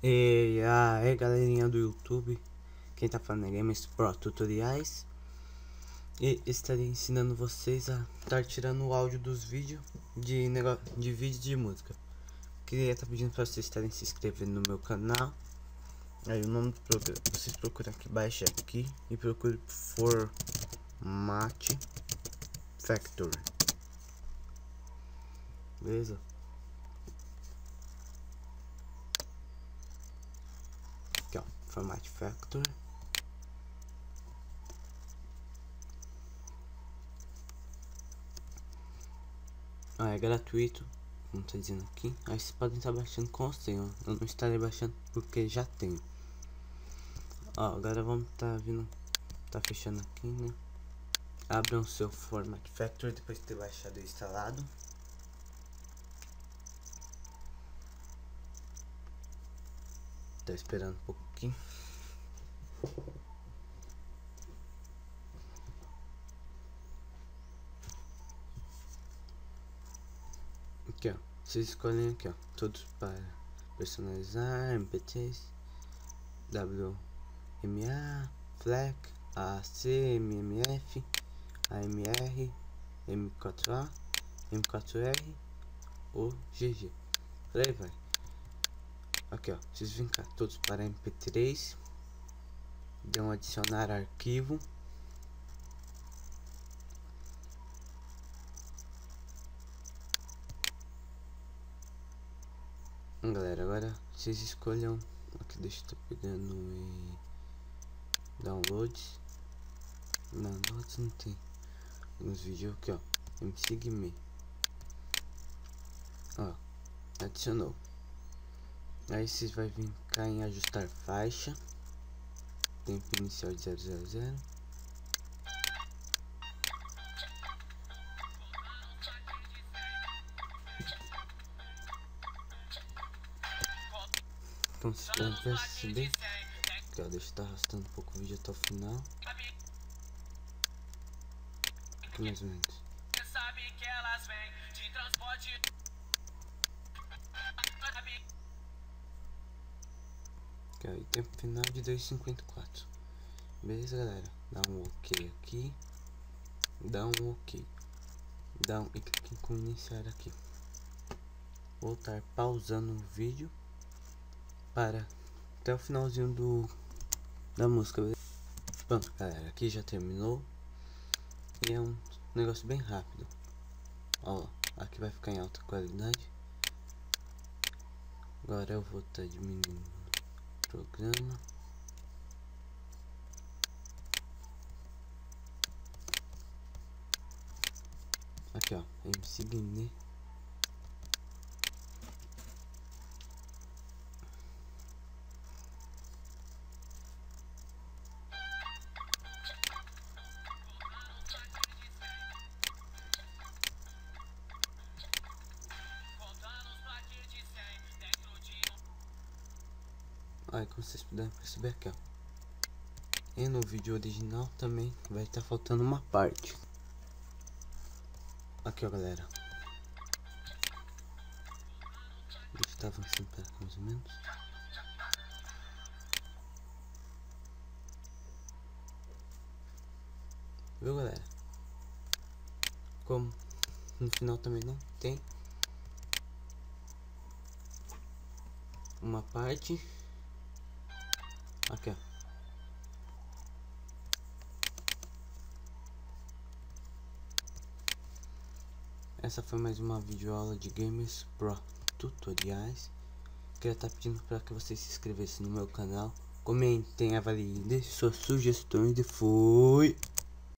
E aí galerinha do YouTube, quem tá falando é Games Pro Tutoriais. E estarei ensinando vocês a estar tirando o áudio dos vídeos de vídeo de música. Queria estar pedindo para vocês estarem se inscrevendo no meu canal. Aí o nome do programa, vocês procuram aqui, baixe aqui e procure Format Factory. Beleza? Aqui ó, Format Factory. É gratuito, como tá dizendo aqui. Aí vocês podem estar baixando com o senha. Eu não estarei baixando porque já tenho. Ó, agora vamos tá fechando aqui, né? Abram o seu Format Factory depois de ter baixado e instalado. Tá esperando um pouquinho. Aqui ó, vocês escolhem aqui ó, todos para personalizar, MP3, WMA, FLAC, AAC, MMF, AMR, M4A, M4R ou GG, por aí vai. Aqui ó, vocês vêm cá, todos para MP3, dão adicionar arquivo. Galera, agora vocês escolham aqui, deixa eu estar pegando em downloads não tem alguns vídeos aqui ó, MCGME, ó, adicionou. Aí vocês vai vir cá em ajustar faixa, tempo inicial de 000. Então vocês podem perceber que ó, deixa eu estar arrastando um pouco o vídeo até o final. Aqui mais ou menos. Aqui, ó, e tempo final de 2,54. Beleza, galera? Dá um ok aqui. Dá um ok. E clique com iniciar aqui. Vou estar pausando o vídeo para até o finalzinho da música. Pronto, galera, aqui já terminou. E é um negócio bem rápido. Ó, aqui vai ficar em alta qualidade. Agora eu vou estar diminuindo o programa. Aqui ó, MCGME. Aí como vocês puderem perceber aqui ó, e no vídeo original também vai estar faltando uma parte. Aqui ó, galera, deixa eu estar avançando para cá mais ou menos. Viu, galera? Como no final também não tem uma parte. Aqui ó, essa foi mais uma videoaula de Games Pro Tutoriais. Queria estar pedindo para que vocês se inscrevessem no meu canal, comentem, avaliem, deixem suas sugestões e fui!